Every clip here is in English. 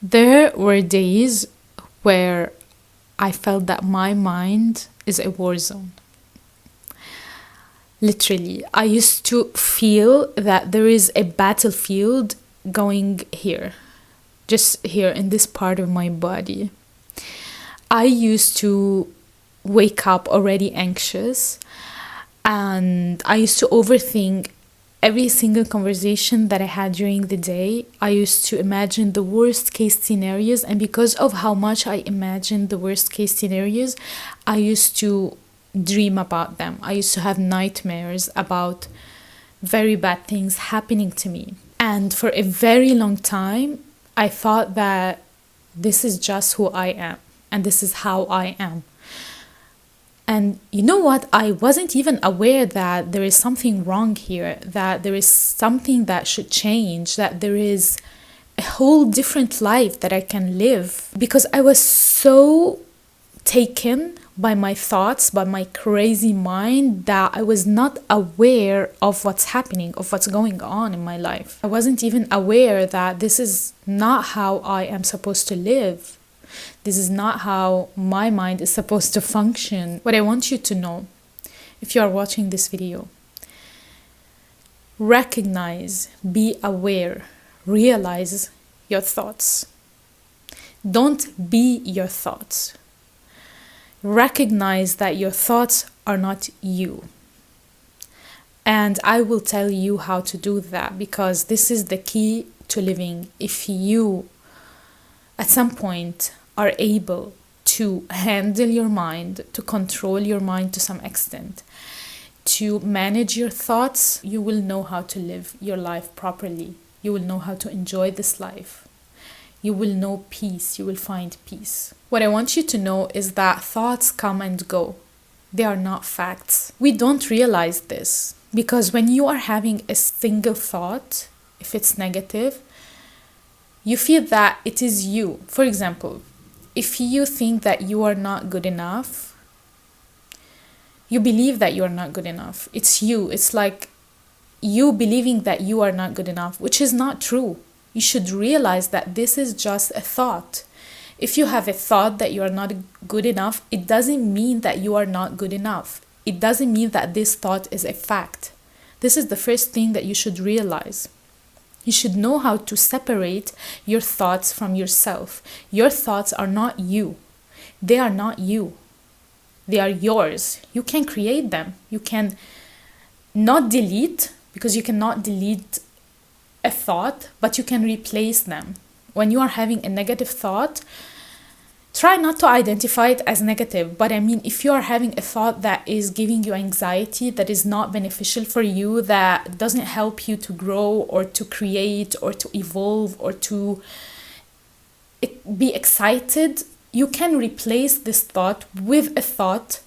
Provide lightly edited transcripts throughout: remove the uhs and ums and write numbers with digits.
There were days where I felt that my mind is a war zone. Literally, I used to feel that there is a battlefield going here, just here in this part of my body. I used to wake up already anxious, and I used to overthink every single conversation that I had during the day. I used to imagine the worst case scenarios, and because of how much I imagined the worst case scenarios, I used to dream about them. I used to have nightmares about very bad things happening to me. And for a very long time, I thought that this is just who I am, and this is how I am. And you know what? I wasn't even aware that there is something wrong here, that there is something that should change, that there is a whole different life that I can live. Because I was so taken by my thoughts, by my crazy mind, that I was not aware of what's happening, of what's going on in my life. I wasn't even aware that this is not how I am supposed to live. This is not how my mind is supposed to function. What I want you to know, if you are watching this video, recognize, be aware, realize your thoughts. Don't be your thoughts. Recognize that your thoughts are not you. And I will tell you how to do that, because this is the key to living. If you, at some point, are able to handle your mind, to control your mind to some extent, to manage your thoughts, you will know how to live your life properly. You will know how to enjoy this life. You will know peace. You will find peace. What I want you to know is that thoughts come and go. They are not facts. We don't realize this because when you are having a single thought, if it's negative, you feel that it is you. For example, if you think that you are not good enough, you believe that you are not good enough. It's you. It's like you believing that you are not good enough, which is not true. You should realize that this is just a thought. If you have a thought that you are not good enough, it doesn't mean that you are not good enough. It doesn't mean that this thought is a fact. This is the first thing that you should realize. You should know how to separate your thoughts from yourself. Your thoughts are not you. They are not you. They are yours. You can create them. You can not delete, because you cannot delete a thought, but you can replace them. When you are having a negative thought, try not to identify it as negative. But I mean, if you are having a thought that is giving you anxiety, that is not beneficial for you, that doesn't help you to grow or to create or to evolve or to be excited, you can replace this thought with a thought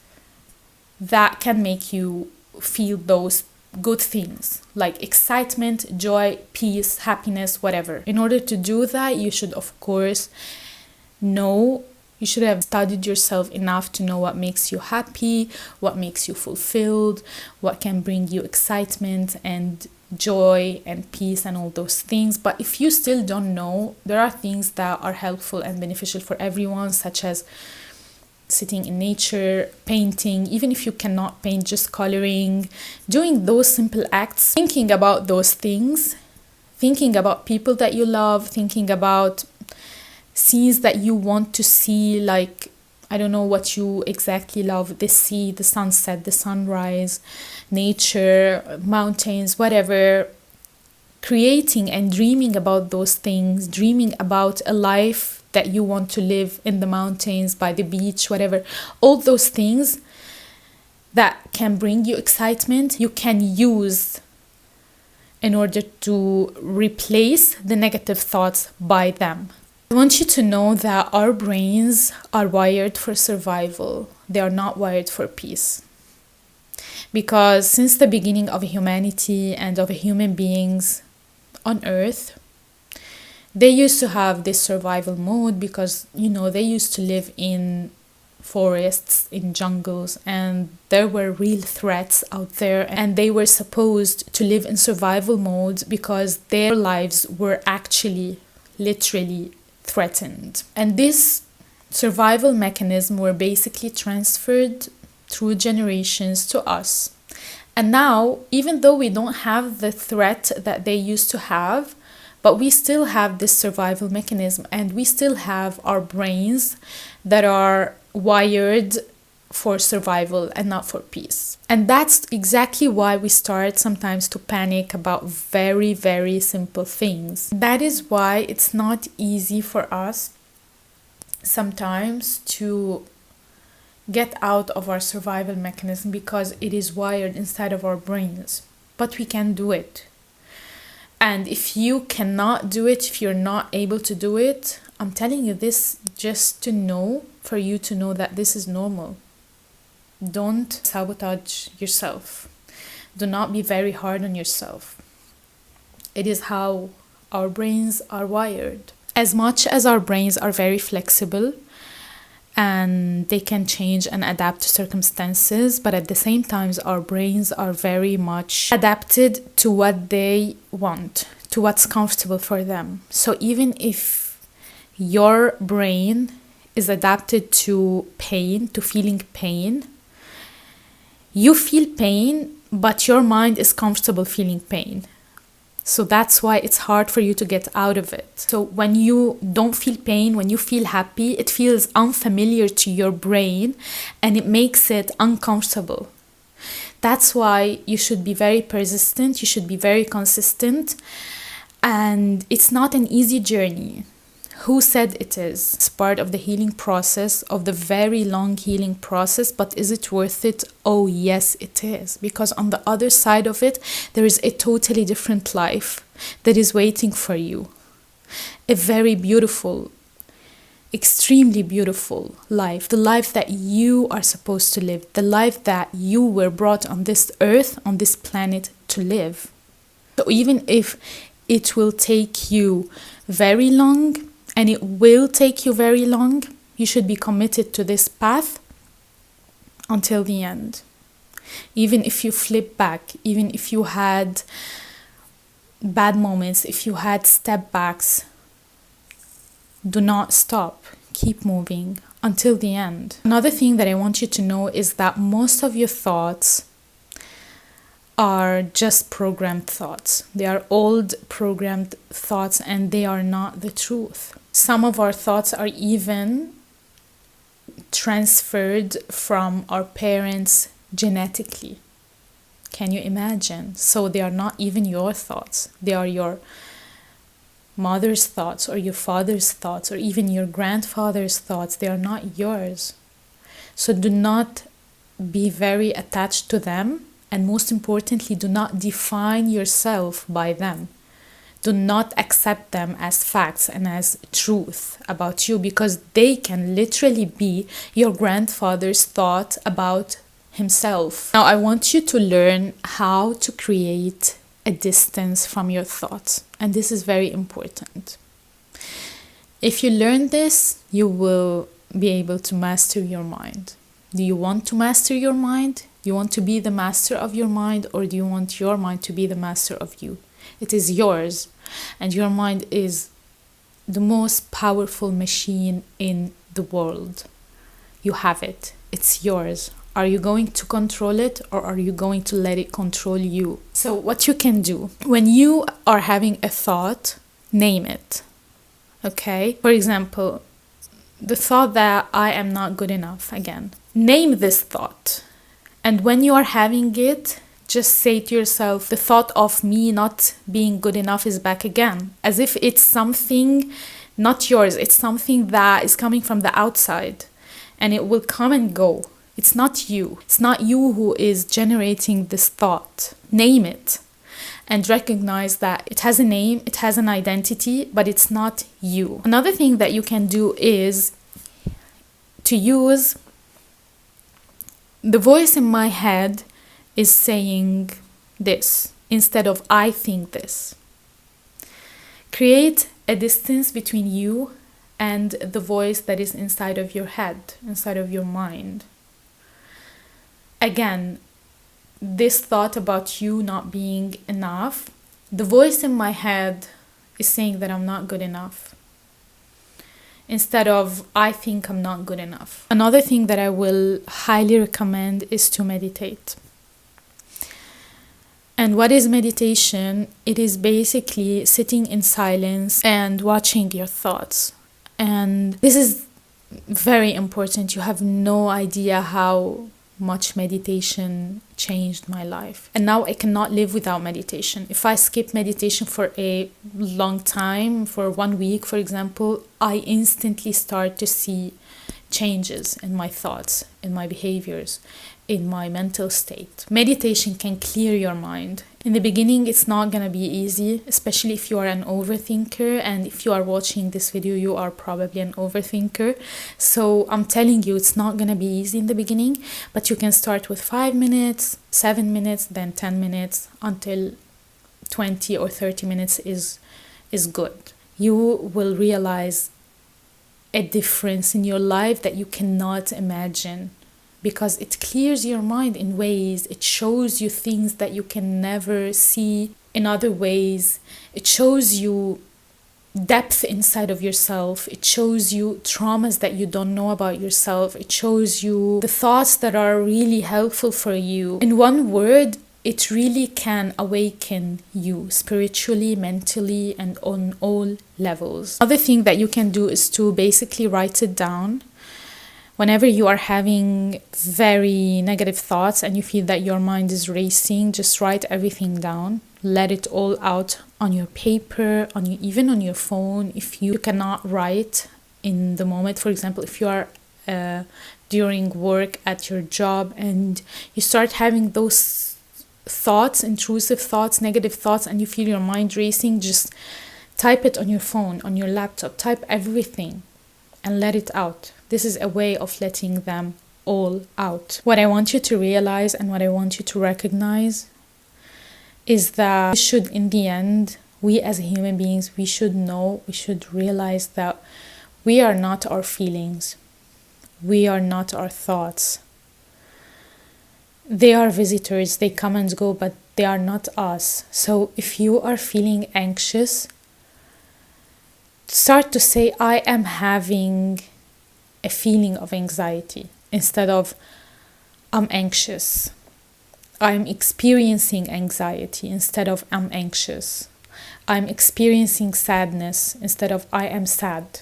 that can make you feel those good things like excitement, joy, peace, happiness, whatever. In order to do that, you should, of course, you should have studied yourself enough to know what makes you happy, what makes you fulfilled, what can bring you excitement and joy and peace and all those things. But if you still don't know, there are things that are helpful and beneficial for everyone, such as sitting in nature, painting, even if you cannot paint, just coloring, doing those simple acts, thinking about those things, thinking about people that you love, thinking about scenes that you want to see, like, I don't know what you exactly love, the sea, the sunset, the sunrise, nature, mountains, whatever. Creating and dreaming about those things, dreaming about a life that you want to live in the mountains, by the beach, whatever. All those things that can bring you excitement, you can use in order to replace the negative thoughts by them. I want you to know that our brains are wired for survival. They are not wired for peace. Because since the beginning of humanity and of human beings on Earth, they used to have this survival mode because, they used to live in forests, in jungles, and there were real threats out there, and they were supposed to live in survival mode because their lives were actually, literally threatened. And this survival mechanism were basically transferred through generations to us. And now, even though we don't have the threat that they used to have, but we still have this survival mechanism, and we still have our brains that are wired for survival and not for peace. And that's exactly why we start sometimes to panic about very, very simple things. That is why it's not easy for us sometimes to get out of our survival mechanism, because it is wired inside of our brains. But we can do it. And if you cannot do it, if you're not able to do it, I'm telling you this just to know, for you to know that this is normal. Don't sabotage yourself. Do not be very hard on yourself. It is how our brains are wired. As much as our brains are very flexible and they can change and adapt to circumstances, but at the same time, our brains are very much adapted to what they want, to what's comfortable for them. So even if your brain is adapted to pain, to feeling pain, you feel pain, but your mind is comfortable feeling pain. So that's why it's hard for you to get out of it. So when you don't feel pain, when you feel happy, it feels unfamiliar to your brain and it makes it uncomfortable. That's why you should be very persistent, you should be very consistent, and it's not an easy journey. Who said it is? It's part of the healing process, of the very long healing process, but is it worth it? Oh yes, it is. Because on the other side of it, there is a totally different life that is waiting for you. A very beautiful, extremely beautiful life. The life that you are supposed to live. The life that you were brought on this earth, on this planet to live. So even if it will take you very long, and it will take you very long, you should be committed to this path until the end. Even if you flip back, even if you had bad moments, if you had step backs, do not stop. Keep moving until the end. Another thing that I want you to know is that most of your thoughts are just programmed thoughts. They are old programmed thoughts and they are not the truth. Some of our thoughts are even transferred from our parents genetically. Can you imagine? So they are not even your thoughts. They are your mother's thoughts or your father's thoughts or even your grandfather's thoughts. They are not yours. So do not be very attached to them. And most importantly, do not define yourself by them. Do not accept them as facts and as truth about you, because they can literally be your grandfather's thought about himself. Now, I want you to learn how to create a distance from your thoughts. And this is very important. If you learn this, you will be able to master your mind. Do you want to master your mind? Do you want to be the master of your mind, or do you want your mind to be the master of you? It is yours, and your mind is the most powerful machine in the world. You have it. It's yours. Are you going to control it, or are you going to let it control you? So what you can do, when you are having a thought, name it. Okay? For example, the thought that I am not good enough again. Name this thought. And when you are having it, just say to yourself, the thought of me not being good enough is back again. As if it's something not yours. It's something that is coming from the outside. And it will come and go. It's not you. It's not you who is generating this thought. Name it. And recognize that it has a name, it has an identity, but it's not you. Another thing that you can do is to use the voice in my head is saying this instead of I think this. Create a distance between you and the voice that is inside of your head, inside of your mind. Again, this thought about you not being enough, the voice in my head is saying that I'm not good enough. instead of I think I'm not good enough. Another thing that I will highly recommend is to meditate. And what is meditation? It is basically sitting in silence and watching your thoughts. And this is very important. You have no idea how much meditation changed my life. And now I cannot live without meditation. If I skip meditation for a long time, for 1 week, for example, I instantly start to see changes in my thoughts, in my behaviors, in my mental state. Meditation can clear your mind. In the beginning, it's not gonna be easy, especially if you are an overthinker, and if you are watching this video, you are probably an overthinker. So I'm telling you, it's not gonna be easy in the beginning, but you can start with 5 minutes, 7 minutes, then 10 minutes, until 20 or 30 minutes is good. You will realize a difference in your life that you cannot imagine, because it clears your mind in ways. It shows you things that you can never see in other ways. It shows you depth inside of yourself. It shows you traumas that you don't know about yourself. It shows you the thoughts that are really helpful for you. In one word, it really can awaken you spiritually, mentally, and on all levels. Another thing that you can do is to basically write it down. Whenever you are having very negative thoughts and you feel that your mind is racing, just write everything down. Let it all out on your paper, even on your phone. If you cannot write in the moment, for example, if you are during work at your job and you start having those thoughts, intrusive thoughts, negative thoughts, and you feel your mind racing, just type it on your phone, on your laptop. Type everything and let it out. This is a way of letting them all out. What I want you to realize and what I want you to recognize is that we should, in the end, we as human beings, we should realize that we are not our feelings. We are not our thoughts. They are visitors, they come and go, but they are not us. So if you are feeling anxious, start to say, I am having a feeling of anxiety, instead of I'm anxious. I'm experiencing anxiety instead of I'm anxious. I'm experiencing sadness instead of I am sad.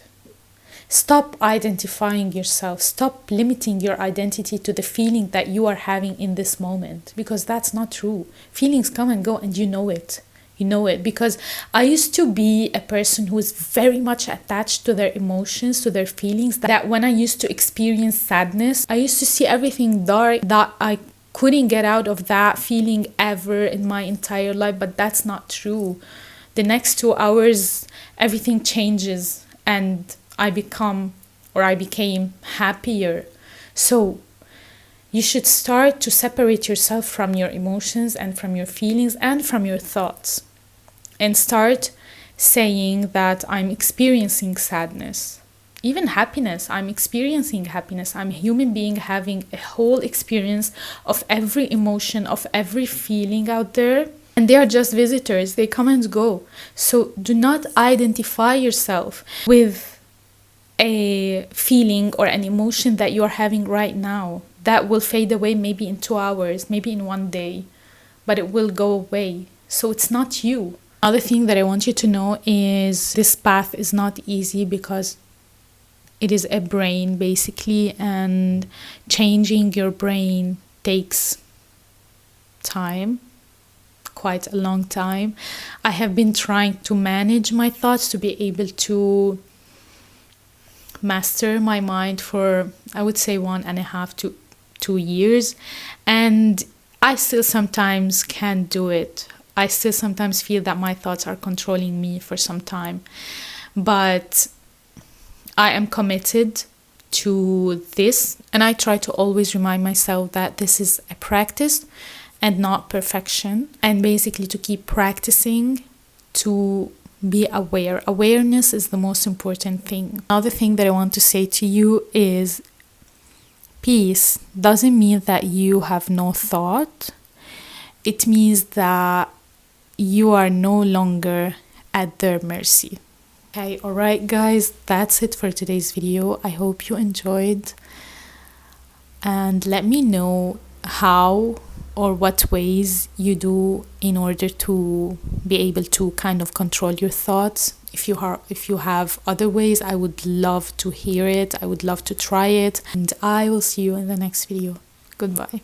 Stop identifying yourself. Stop limiting your identity to the feeling that you are having in this moment, because that's not true. Feelings come and go, and you know it. You know it, because I used to be a person who is very much attached to their emotions, to their feelings, that when I used to experience sadness, I used to see everything dark, that I couldn't get out of that feeling ever in my entire life. But that's not true. The next 2 hours, everything changes, and I became happier. So you should start to separate yourself from your emotions and from your feelings and from your thoughts, and start saying that I'm experiencing sadness, even happiness. I'm experiencing happiness. I'm a human being having a whole experience of every emotion, of every feeling out there. And they are just visitors. They come and go. So do not identify yourself with a feeling or an emotion that you're having right now. That will fade away maybe in 2 hours, maybe in 1 day, but it will go away. So it's not you. Another thing that I want you to know is this path is not easy, because it is a brain basically, and changing your brain takes time, quite a long time. I have been trying to manage my thoughts, to be able to master my mind for, I would say, 1.5 to 2 years, and I still sometimes can't do it. I still sometimes feel that my thoughts are controlling me for some time, but I am committed to this, and I try to always remind myself that this is a practice and not perfection, and basically to keep practicing, to be aware. Awareness is the most important thing. Another thing that I want to say to you is peace doesn't mean that you have no thought. It means that you are no longer at their mercy. Okay, alright guys, that's it for today's video. I hope you enjoyed, and let me know how or what ways you do in order to be able to kind of control your thoughts. If you have other ways, I would love to hear it. I would love to try it, and I will see you in the next video. Goodbye.